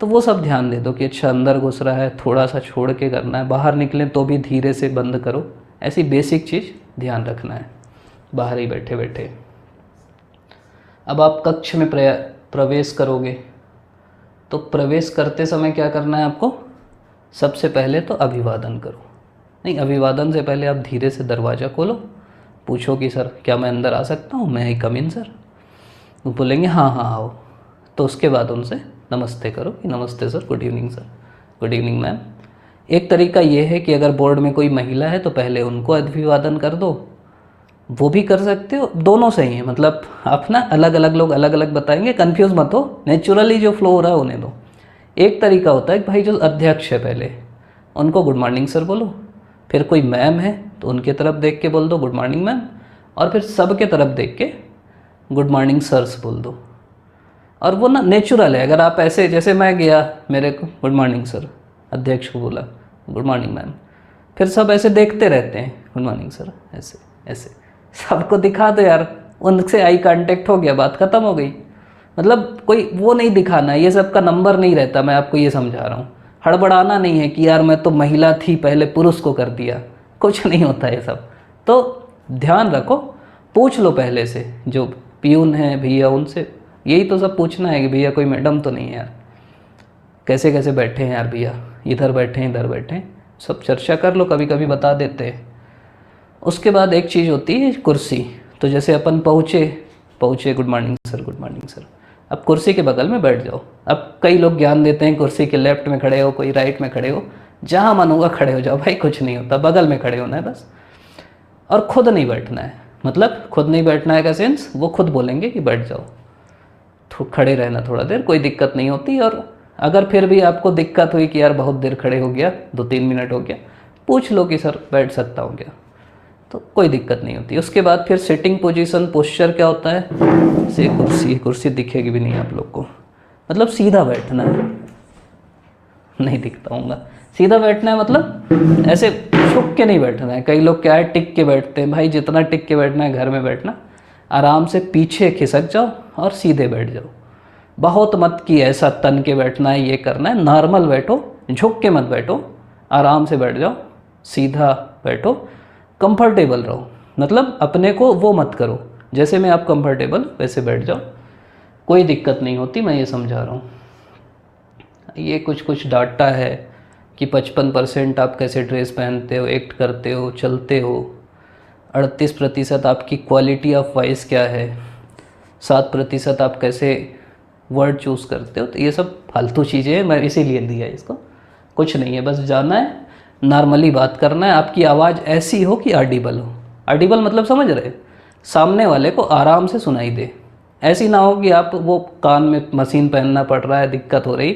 तो वो सब ध्यान दे दो कि अच्छा अंदर घुस रहा है, थोड़ा सा छोड़ के करना है, बाहर निकलें तो भी धीरे से बंद करो। ऐसी बेसिक चीज़ ध्यान रखना है बाहर ही बैठे बैठे। अब आप कक्ष में प्रवेश करोगे, तो प्रवेश करते समय क्या करना है आपको, सबसे पहले तो अभिवादन करो। नहीं, अभिवादन से पहले आप धीरे से दरवाज़ा खोलो, पूछो कि सर क्या मैं अंदर आ सकता हूँ, मैं ही कम इन सर। वो बोलेंगे हाँ हाँ आओ। तो उसके बाद उनसे नमस्ते करो कि नमस्ते sir, good evening sir, good evening ma'am. एक तरीका ये है कि अगर बोर्ड में कोई महिला है तो पहले उनको अभिवादन कर दो, वो भी कर सकते हो, दोनों सही है। मतलब आप ना अलग अलग लोग अलग अलग बताएंगे, कंफ्यूज मत हो, नेचुरली जो फ्लो हो रहा है उन्हें दो। एक तरीका होता है कि भाई जो अध्यक्ष है पहले उनको गुड मॉर्निंग सर बोलो, फिर कोई मैम है तो उनके तरफ देख के बोल दो गुड मॉर्निंग मैम, और फिर सबके तरफ देख के गुड मॉर्निंग सर्स बोल दो। और वो ना नेचुरल है। अगर आप ऐसे जैसे मैं गया, मेरे को गुड मॉर्निंग सर, अध्यक्ष को बोला गुड मॉर्निंग मैम, फिर सब ऐसे देखते रहते हैं गुड मॉर्निंग सर, ऐसे ऐसे सबको दिखा दो यार, उनसे आई कांटेक्ट हो गया, बात ख़त्म हो गई। मतलब कोई वो नहीं दिखाना है, ये सब का नंबर नहीं रहता, मैं आपको ये समझा रहा हूँ। हड़बड़ाना नहीं है कि यार मैं तो महिला थी पहले पुरुष को कर दिया, कुछ नहीं होता ये सब। तो ध्यान रखो, पूछ लो पहले से, जो पियून है भैया उनसे यही तो सब पूछना है कि भैया कोई मैडम तो नहीं है यार, कैसे कैसे बैठे हैं यार भैया, इधर बैठे हैं इधर बैठे हैं, सब चर्चा कर लो, कभी कभी बता देते हैं। उसके बाद एक चीज़ होती है कुर्सी। तो जैसे अपन पहुँचे पहुँचे good morning sir, good morning sir, अब कुर्सी के बगल में बैठ जाओ। अब कई लोग ज्ञान देते हैं कुर्सी के लेफ्ट में खड़े हो, कोई राइट में खड़े हो, जहाँ मन होगा खड़े हो जाओ भाई, कुछ नहीं होता, बगल में खड़े होना है बस। और खुद नहीं बैठना है, मतलब खुद नहीं बैठना है का सेंस, वो खुद बोलेंगे कि बैठ जाओ, तो खड़े रहना थोड़ा देर, कोई दिक्कत नहीं होती। और अगर फिर भी आपको दिक्कत हुई कि यार बहुत देर खड़े हो गया, 2-3 मिनट हो गया, पूछ लो कि सर बैठ सकता हूँ क्या, तो कोई दिक्कत नहीं होती। उसके बाद फिर सिटिंग पोजीशन, पोस्चर क्या होता है, से कुर्सी, कुर्सी दिखेगी भी नहीं आप लोग को, मतलब सीधा बैठना है, नहीं दिखता हूँगा, सीधा बैठना है, मतलब ऐसे झुक के नहीं बैठना है। कई लोग क्या है टिक के बैठते हैं, भाई जितना टिक के बैठना है घर में बैठना, आराम से पीछे खिसक जाओ और सीधे बैठ जाओ। बहुत मत कि ऐसा तन के बैठना है, ये करना है, नॉर्मल बैठो, झुक के मत बैठो, आराम से बैठ जाओ, सीधा बैठो, कंफर्टेबल रहो, मतलब अपने को वो मत करो, जैसे में आप कंफर्टेबल वैसे बैठ जाओ, कोई दिक्कत नहीं होती, मैं ये समझा रहा हूँ। ये कुछ कुछ डाटा है कि 55% आप कैसे ड्रेस पहनते हो, एक्ट करते हो, चलते हो, 38% आपकी क्वालिटी ऑफ वॉइस क्या है, 7% आप कैसे वर्ड चूज़ करते हो। तो ये सब फालतू चीज़ें हैं, मैं इसीलिए दिया इसको, कुछ नहीं है, बस जाना है, नॉर्मली बात करना है, आपकी आवाज़ ऐसी हो कि ऑडिबल हो। ऑडिबल मतलब समझ रहे, सामने वाले को आराम से सुनाई दे, ऐसी ना हो कि आप वो कान में मशीन पहनना पड़ रहा है, दिक्कत हो रही,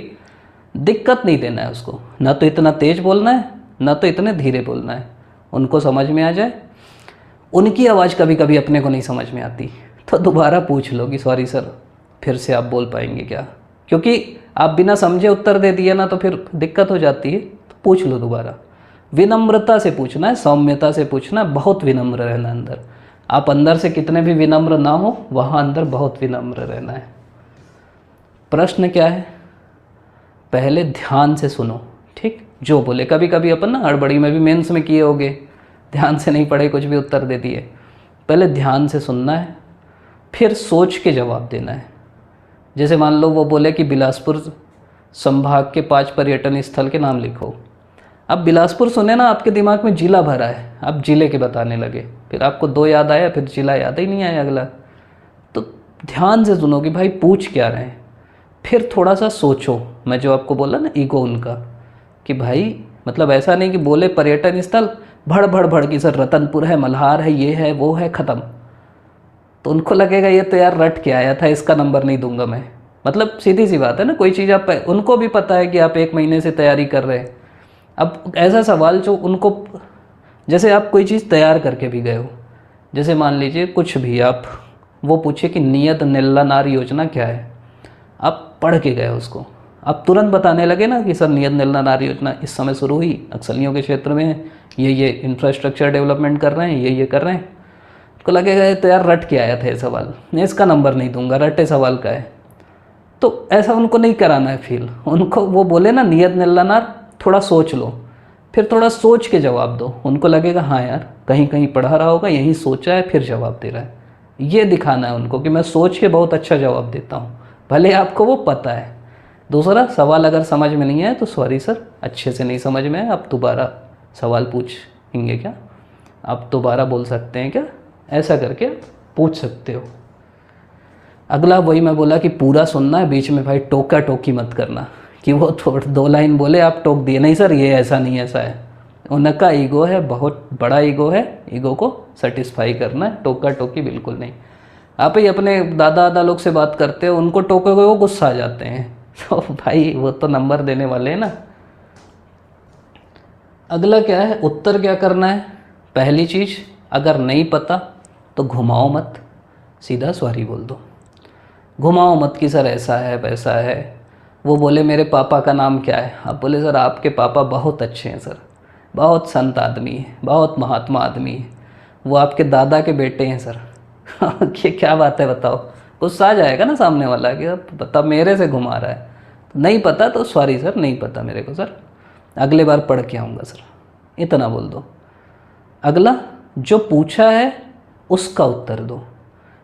दिक्कत नहीं देना है उसको, ना तो इतना तेज़ बोलना है ना तो इतने धीरे बोलना है, उनको समझ में आ जाए। उनकी आवाज़ कभी कभी अपने को नहीं समझ में आती, तो दोबारा पूछ लो कि सॉरी सर फिर से आप बोल पाएंगे क्या, क्योंकि आप बिना समझे उत्तर दे दिए ना तो फिर दिक्कत हो जाती है, तो पूछ लो दोबारा। विनम्रता से पूछना है, सौम्यता से पूछना है, बहुत विनम्र रहना अंदर। आप अंदर से कितने भी विनम्र ना हो, वहाँ अंदर बहुत विनम्र रहना है। प्रश्न क्या है, पहले ध्यान से सुनो, ठीक, जो बोले। कभी कभी अपन ना हड़बड़ी में भी मेंस में किए होगे, ध्यान से नहीं पढ़े, कुछ भी उत्तर दे दिए। पहले ध्यान से सुनना है, फिर सोच के जवाब देना है। जैसे मान लो वो बोले कि बिलासपुर संभाग के 5 पर्यटन स्थल के नाम लिखो। अब बिलासपुर सुने ना, आपके दिमाग में जिला भरा है, आप जिले के बताने लगे, फिर आपको 2 याद आया, फिर जिला याद ही नहीं आया अगला। तो ध्यान से सुनो कि भाई पूछ क्या रहे हैं, फिर थोड़ा सा सोचो। मैं जो आपको बोला ना ईगो उनका, कि भाई मतलब ऐसा नहीं कि बोले पर्यटन स्थल, भड़ भड़ भड़ की सर रतनपुर है, मल्हार है, ये है वो है, ख़त्म, तो उनको लगेगा ये तो यार रट के आया था, इसका नंबर नहीं दूंगा मैं। मतलब सीधी सी बात है ना, कोई चीज़ आप, उनको भी पता है कि आप 1 महीने से तैयारी कर रहे हैं। अब ऐसा सवाल जो उनको, जैसे आप कोई चीज़ तैयार करके भी गए हो, जैसे मान लीजिए कुछ भी, आप वो पूछे कि नियत निल्लानार योजना क्या है, आप पढ़ के गए उसको, आप तुरंत बताने लगे ना कि सर नियत निल्लानार योजना इस समय शुरू हुई, नक्सलियों के क्षेत्र में है, ये इंफ्रास्ट्रक्चर डेवलपमेंट कर रहे हैं, ये कर रहे हैं, को लगेगा ये तो यार रट के आया था ये सवाल, मैं इसका नंबर नहीं दूंगा, रटे सवाल का है। तो ऐसा उनको नहीं कराना है फील, उनको वो बोले ना नियत निल्लानार, थोड़ा सोच लो, फिर थोड़ा सोच के जवाब दो, उनको लगेगा हाँ यार कहीं कहीं पढ़ा रहा होगा, यहीं सोचा है फिर जवाब दे रहा है। ये दिखाना है उनको कि मैं सोच के बहुत अच्छा जवाब देता हूँ, भले आपको वो पता है। दूसरा सवाल अगर समझ में नहीं आए तो सॉरी सर अच्छे से नहीं समझ में आए, आप दोबारा सवाल पूछेंगे क्या, आप दोबारा बोल सकते हैं क्या, ऐसा करके पूछ सकते हो। अगला वही मैं बोला कि पूरा सुनना है, बीच में भाई टोका टोकी मत करना कि वो थोड़ा 2 लाइन बोले आप टोक दिए, नहीं सर ये ऐसा नहीं ऐसा है। उनका ईगो है, बहुत बड़ा ईगो है, ईगो को सेटिस्फाई करना है, टोका टोकी बिल्कुल नहीं। आप ही अपने दादा दादा लोग से बात करते हो, उनको टोकोगे वो गुस्सा आ जाते हैं, तो भाई वो तो नंबर देने वाले हैं ना। अगला क्या है, उत्तर क्या करना है। पहली चीज़, अगर नहीं पता तो घुमाओ मत, सीधा सॉरी बोल दो, घुमाओ मत कि सर ऐसा है वैसा है। वो बोले मेरे पापा का नाम क्या है, आप बोले सर आपके पापा बहुत अच्छे हैं सर, बहुत संत आदमी है, बहुत महात्मा आदमी है, वो आपके दादा के बेटे हैं सर। ये क्या बात है बताओ, गुस्सा आ जाएगा ना सामने वाला कि अब बता मेरे से घुमा रहा है। नहीं पता तो सॉरी सर नहीं पता मेरे को सर, अगले बार पढ़ के आऊँगा सर, इतना बोल दो। अगला, जो पूछा है उसका उत्तर दो।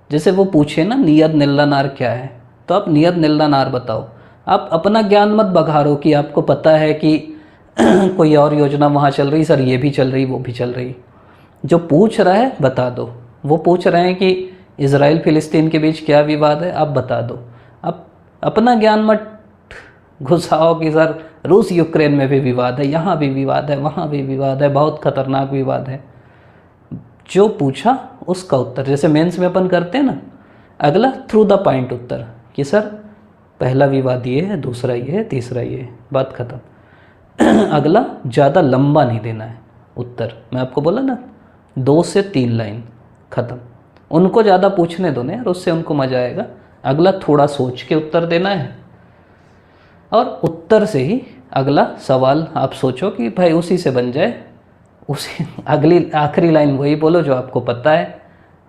जैसे वो पूछे ना नियत निल्लानार क्या है, तो आप नियत निल्लानार बताओ। आप अपना ज्ञान मत बघारो कि आपको पता है कि कोई और योजना वहाँ चल रही, सर ये भी चल रही वो भी चल रही। जो पूछ रहा है बता दो। वो पूछ रहे हैं कि इज़राइल फ़िलिस्तीन के बीच क्या विवाद है, आप बता दो। आप अपना ज्ञान मत घुसाओ कि सर रूस यूक्रेन में भी विवाद है, यहाँ भी विवाद है, वहाँ भी विवाद है, बहुत खतरनाक विवाद है। जो पूछा उसका उत्तर, जैसे मेंस में अपन करते हैं ना। अगला, थ्रू द पॉइंट उत्तर, कि सर पहला विवाद ये है, दूसरा ये है, तीसरा ये है, बात खत्म। अगला, ज़्यादा लंबा नहीं देना है उत्तर। मैं आपको बोला ना 2 से 3 लाइन, ख़त्म। उनको ज़्यादा पूछने दो ना यार, उससे उनको मज़ा आएगा। अगला, थोड़ा सोच के उत्तर देना है, और उत्तर से ही अगला सवाल आप सोचो कि भाई उसी से बन जाए। उसी अगली आखिरी लाइन वही बोलो जो आपको पता है।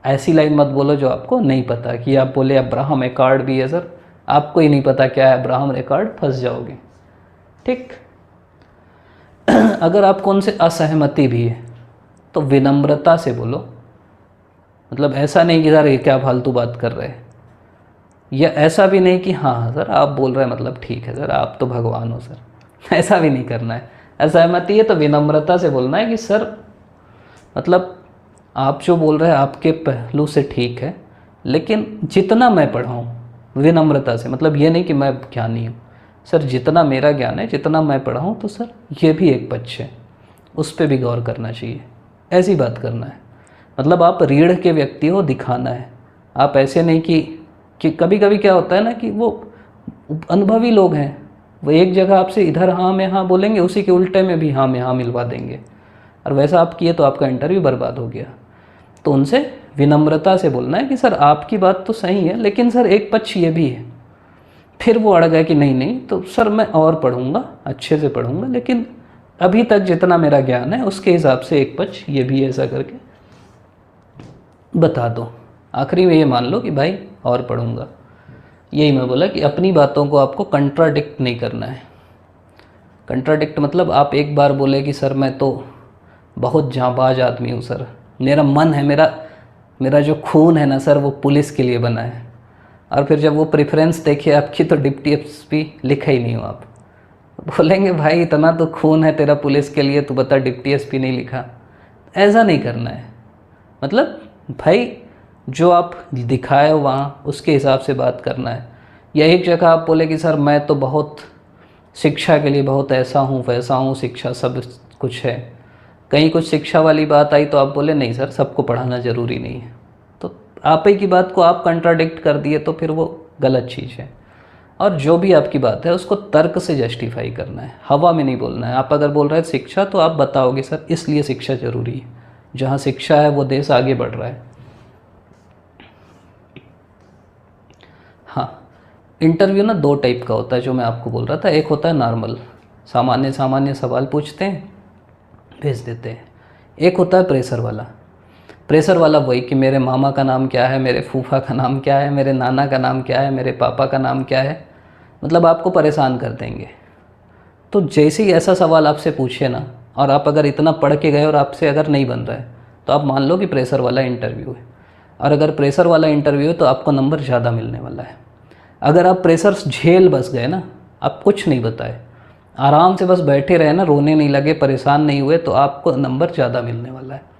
ऐसी लाइन मत बोलो जो आपको नहीं पता, कि आप बोले अब्राहम एकॉर्ड भी है सर, आपको ही नहीं पता क्या है अब्राहम एकॉर्ड, फंस जाओगे। ठीक। अगर आपको उनसे असहमति भी है तो विनम्रता से बोलो। मतलब ऐसा नहीं कि सर ये क्या फालतू बात कर रहे हैं, या ऐसा भी नहीं कि हाँ हाँ सर आप बोल रहे हैं मतलब ठीक है सर, आप तो भगवान हो सर, ऐसा भी नहीं करना है। असहमति है तो विनम्रता से बोलना है कि सर मतलब आप जो बोल रहे हैं आपके पहलू से ठीक है, लेकिन जितना मैं पढ़ा हूँ, विनम्रता से, मतलब ये नहीं कि मैं ज्ञानी हूँ सर, जितना मेरा ज्ञान है, जितना मैं पढ़ा हूँ, तो सर ये भी एक पक्ष है, उस पर भी गौर करना चाहिए। ऐसी बात करना है। मतलब आप रीढ़ के व्यक्ति हो, दिखाना है। आप ऐसे नहीं कि कभी कभी क्या होता है ना कि वो अनुभवी लोग हैं, वो एक जगह आपसे इधर हाँ में हाँ बोलेंगे, उसी के उल्टे में भी हाँ में हाँ मिलवा देंगे, और वैसा आप किए तो आपका इंटरव्यू बर्बाद हो गया। तो उनसे विनम्रता से बोलना है कि सर आपकी बात तो सही है, लेकिन सर एक पक्ष ये भी है। फिर वो अड़ गए कि नहीं नहीं तो सर मैं और पढ़ूंगा, अच्छे से पढ़ूंगा, लेकिन अभी तक जितना मेरा ज्ञान है उसके हिसाब से एक पक्ष ये भी है, ऐसा करके बता दो। आखिरी में ये मान लो कि भाई और पढ़ूंगा। यही मैं बोला कि अपनी बातों को आपको कंट्राडिक्ट नहीं करना है। कंट्राडिक्ट मतलब आप एक बार बोले कि सर मैं तो बहुत जांबाज आदमी हूँ सर, मेरा मन है, मेरा जो खून है ना सर वो पुलिस के लिए बना है, और फिर जब वो प्रेफरेंस देखे आपकी तो डिप्टी एसपी लिखा ही नहीं हो आप, बोलेंगे भाई इतना तो खून है तेरा पुलिस के लिए, तू बता डिप्टी एसपी नहीं लिखा। ऐसा नहीं करना है। मतलब भाई जो आप दिखाए हो वहाँ उसके हिसाब से बात करना है। या एक जगह आप बोले कि सर मैं तो बहुत शिक्षा के लिए बहुत ऐसा हूँ वैसा हूँ, शिक्षा सब कुछ है, कहीं कुछ शिक्षा वाली बात आई तो आप बोले नहीं सर सबको पढ़ाना ज़रूरी नहीं है, तो आप ही की बात को आप कंट्राडिक्ट कर दिए, तो फिर वो गलत चीज़ है। और जो भी आपकी बात है उसको तर्क से जस्टिफाई करना है, हवा में नहीं बोलना है। आप अगर बोल रहे हैं शिक्षा तो आप बताओगे सर इसलिए शिक्षा ज़रूरी है, जहाँ शिक्षा है वो देश आगे बढ़ रहा है। हाँ, इंटरव्यू ना 2 टाइप का होता है, जो मैं आपको बोल रहा था। एक होता है नॉर्मल, सामान्य सामान्य सवाल पूछते हैं भेज देते हैं। एक होता है प्रेशर वाला। प्रेशर वाला वही कि मेरे मामा का नाम क्या है, मेरे फूफा का नाम क्या है, मेरे नाना का नाम क्या है, मेरे पापा का नाम क्या है, मतलब आपको परेशान कर देंगे। तो जैसे ही ऐसा सवाल आपसे पूछे ना, और आप अगर इतना पढ़ के गए और आपसे अगर नहीं बन रहा है, तो आप मान लो कि प्रेशर वाला इंटरव्यू है। और अगर प्रेशर वाला इंटरव्यू है तो आपको नंबर ज़्यादा मिलने वाला है। अगर आप प्रेशर झेल बस गए ना, आप कुछ नहीं बताए, आराम से बस बैठे रहे ना, रोने नहीं लगे, परेशान नहीं हुए, तो आपको नंबर ज़्यादा मिलने वाला है।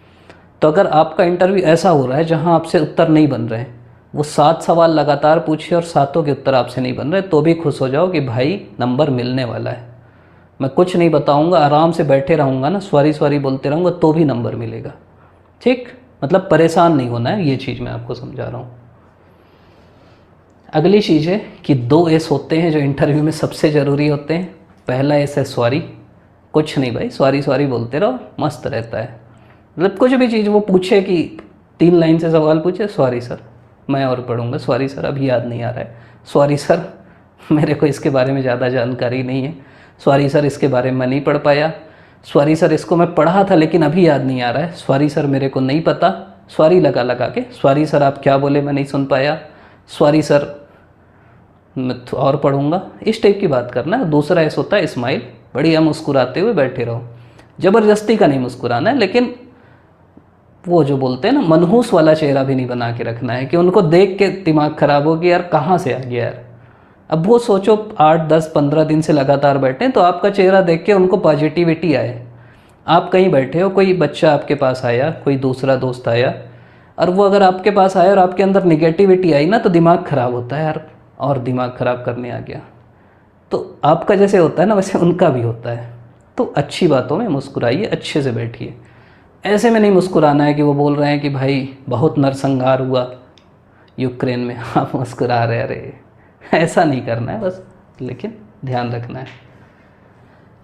तो अगर आपका इंटरव्यू ऐसा हो रहा है जहां आपसे उत्तर नहीं बन रहे, वो 7 सवाल लगातार पूछे और 7 के उत्तर आपसे नहीं बन रहे, तो भी खुश हो जाओ कि भाई नंबर मिलने वाला है। मैं कुछ नहीं बताऊंगा, आराम से बैठे रहूँगा ना, सॉरी सॉरी बोलते रहूँगा, तो भी नंबर मिलेगा। ठीक, मतलब परेशान नहीं होना है, ये चीज़ मैं आपको समझा रहा हूँ। अगली चीज़ है कि 2 एस होते हैं जो इंटरव्यू में सबसे ज़रूरी होते हैं। पहला एस है सॉरी। कुछ नहीं भाई, सॉरी सॉरी बोलते रहो, मस्त रहता है। मतलब कुछ भी चीज़ वो पूछे कि 3 लाइन से सवाल पूछे, सॉरी सर मैं और पढ़ूंगा, सॉरी सर अभी याद नहीं आ रहा है, सॉरी सर मेरे को इसके बारे में ज़्यादा जानकारी नहीं है, सॉरी सर इसके बारे में मैं नहीं पढ़ पाया, सॉरी सर इसको मैं पढ़ा था लेकिन अभी याद नहीं आ रहा है, सॉरी सर मेरे को नहीं पता, सॉरी लगा लगा के, सॉरी सर आप क्या बोले मैं नहीं सुन पाया, सॉरी सर मैं और पढ़ूंगा, इस टाइप की बात करना है। दूसरा एस होता है स्माइल, बढ़िया मुस्कुराते हुए बैठे रहो। ज़बरदस्ती का नहीं मुस्कुराना है, लेकिन वो जो बोलते हैं ना मनहूस वाला चेहरा भी नहीं बना के रखना है कि उनको देख के दिमाग ख़राब हो कि यार कहाँ से आ गया यार। अब वो सोचो 8, 10, 15 दिन से लगातार बैठे तो आपका चेहरा देख के उनको पॉजिटिविटी आए। आप कहीं बैठे हो, कोई बच्चा आपके पास आया, कोई दूसरा दोस्त आया, और वो अगर आपके पास आया और आपके अंदर निगेटिविटी आई ना तो दिमाग ख़राब होता है यार, और दिमाग ख़राब करने आ गया। तो आपका जैसे होता है ना वैसे उनका भी होता है। तो अच्छी बातों में मुस्कुराइए, अच्छे से बैठिए। ऐसे में नहीं मुस्कुराना है कि वो बोल रहे हैं कि भाई बहुत नरसंहार हुआ यूक्रेन में, आप मुस्कुरा रहे, अरे ऐसा नहीं करना है बस, लेकिन ध्यान रखना है।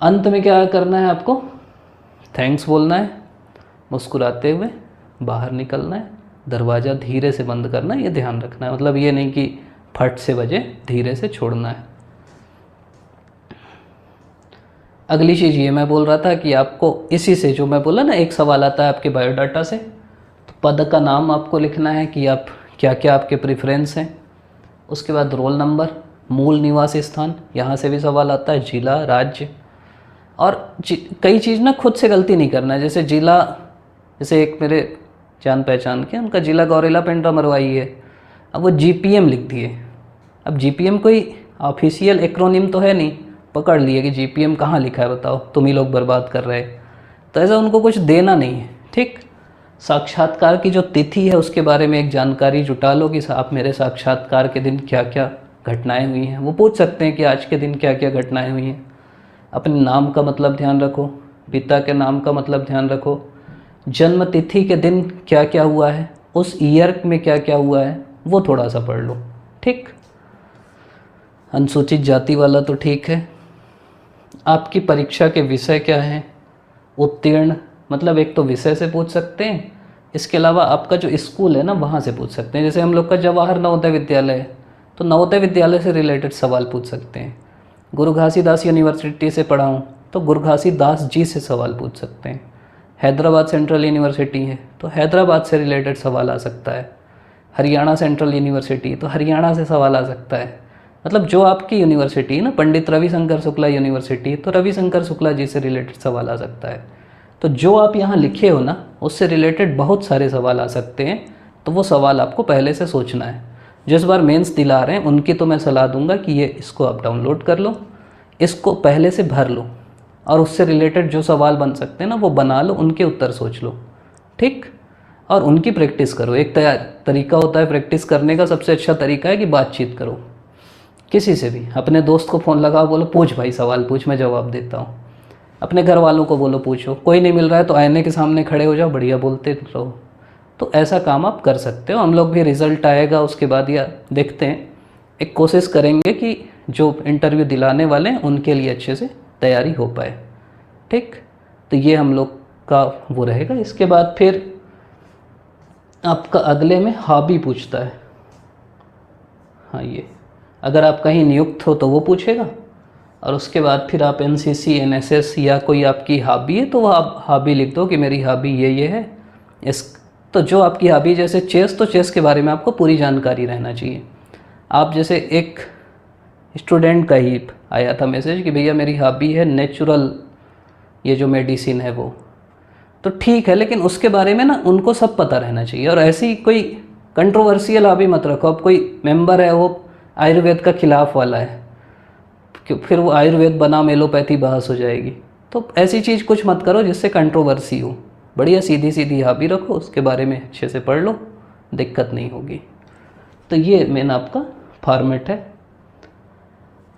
अंत में क्या करना है आपको, थैंक्स बोलना है, मुस्कुराते हुए बाहर निकलना है, दरवाज़ा धीरे से बंद करना है, ये ध्यान रखना है। मतलब ये नहीं कि फट से बजे, धीरे से छोड़ना है। अगली चीज़ ये मैं बोल रहा था कि आपको इसी से जो मैं बोला ना, एक सवाल आता है आपके बायोडाटा से, तो पद का नाम आपको लिखना है कि आप क्या क्या आपके प्रेफरेंस हैं। उसके बाद रोल नंबर, मूल निवास स्थान, यहाँ से भी सवाल आता है, जिला, राज्य। और कई चीज़ ना खुद से गलती नहीं करना है। जैसे जिला, जैसे एक मेरे जान पहचान के उनका जिला गौरेला पेंड्रा मरवाई है, अब वो जीपीएम लिख दिए। अब जीपीएम कोई ऑफिशियल एक्रोनिम तो है नहीं, पकड़ लिए कि जीपीएम कहाँ लिखा है बताओ, तुम ही लोग बर्बाद कर रहे। तो ऐसा उनको कुछ देना नहीं है, ठीक। साक्षात्कार की जो तिथि है उसके बारे में एक जानकारी जुटा लो कि आप मेरे साक्षात्कार के दिन क्या क्या घटनाएं हुई हैं। वो पूछ सकते हैं कि आज के दिन क्या क्या घटनाएं हुई हैं। अपने नाम का मतलब ध्यान रखो, पिता के नाम का मतलब ध्यान रखो, जन्म तिथि के दिन क्या क्या हुआ है, उस ईयर में क्या क्या हुआ है, वो थोड़ा सा पढ़ लो, ठीक। अनुसूचित जाति वाला तो ठीक है। आपकी परीक्षा के विषय क्या हैं, उत्तीर्ण, मतलब एक तो विषय से पूछ सकते हैं, इसके अलावा आपका जो स्कूल है ना वहाँ से पूछ सकते हैं। जैसे हम लोग का जवाहर नवोदय विद्यालय है तो नवोदय विद्यालय से रिलेटेड सवाल पूछ सकते हैं। गुरु घासीदास यूनिवर्सिटी से पढ़ा हूँ तो गुरु घासीदास जी से सवाल पूछ सकते हैं। हैदराबाद सेंट्रल यूनिवर्सिटी है तो हैदराबाद से रिलेटेड सवाल आ सकता है। हरियाणा सेंट्रल यूनिवर्सिटी तो हरियाणा से सवाल आ सकता है। मतलब जो आपकी यूनिवर्सिटी है ना, पंडित रविशंकर शुक्ला यूनिवर्सिटी, तो रविशंकर शुक्ला जी से रिलेटेड सवाल आ सकता है। तो जो आप यहाँ लिखे हो ना उससे रिलेटेड बहुत सारे सवाल आ सकते हैं। तो वो सवाल आपको पहले से सोचना है। जिस बार मेंस दिला रहे हैं उनकी तो मैं सलाह दूंगा कि ये इसको आप डाउनलोड कर लो, इसको पहले से भर लो, और उससे रिलेटेड जो सवाल बन सकते हैं ना वो बना लो, उनके उत्तर सोच लो, ठीक। और उनकी प्रैक्टिस करो। एक तरीका होता है प्रैक्टिस करने का, सबसे अच्छा तरीका है कि बातचीत करो किसी से भी। अपने दोस्त को फ़ोन लगाओ, बोलो पूछ भाई सवाल पूछ, मैं जवाब देता हूँ। अपने घर वालों को बोलो पूछो, कोई नहीं मिल रहा है तो आईने के सामने खड़े हो जाओ, बढ़िया बोलते रहो। तो ऐसा काम आप कर सकते हो। हम लोग भी रिज़ल्ट आएगा उसके बाद या देखते हैं, एक कोशिश करेंगे कि जो इंटरव्यू दिलाने वाले हैं उनके लिए अच्छे से तैयारी हो पाए, ठीक। तो ये हम लोग का वो रहेगा। इसके बाद फिर आपका अगले में हॉबी पूछता है। हाँ, ये अगर आप कहीं नियुक्त हो तो वो पूछेगा, और उसके बाद फिर आप एनसीसी, एनएसएस या कोई आपकी हॉबी है तो वो आप हॉबी लिख दो कि मेरी हॉबी ये है। इस तो जो आपकी हॉबी, जैसे चेस, तो चेस के बारे में आपको पूरी जानकारी रहना चाहिए। आप जैसे एक स्टूडेंट का ही आया था मैसेज कि भैया मेरी हॉबी है नेचुरल, ये जो मेडिसिन है वो, तो ठीक है, लेकिन उसके बारे में ना उनको सब पता रहना चाहिए। और ऐसी कोई कंट्रोवर्शियल हॉबी मत रखो। अब कोई मेंबर है वो आयुर्वेद का खिलाफ वाला है, फिर वो आयुर्वेद बनाम एलोपैथी बहस हो जाएगी। तो ऐसी चीज़ कुछ मत करो जिससे कंट्रोवर्सी हो। बढ़िया सीधी सीधी हॉबी रखो, उसके बारे में अच्छे से पढ़ लो, दिक्कत नहीं होगी। तो ये मेन आपका फॉर्मेट है।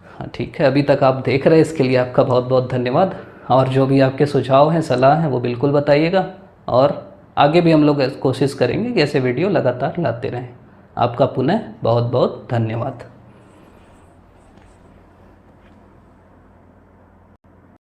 हाँ ठीक है, अभी तक आप देख रहे हैं, इसके लिए आपका बहुत बहुत धन्यवाद। और जो भी आपके सुझाव हैं, सलाह हैं, वो बिल्कुल बताइएगा। और आगे भी हम लोग कोशिश करेंगे कि ऐसे वीडियो लगातार लाते रहें। आपका पुनः बहुत बहुत धन्यवाद।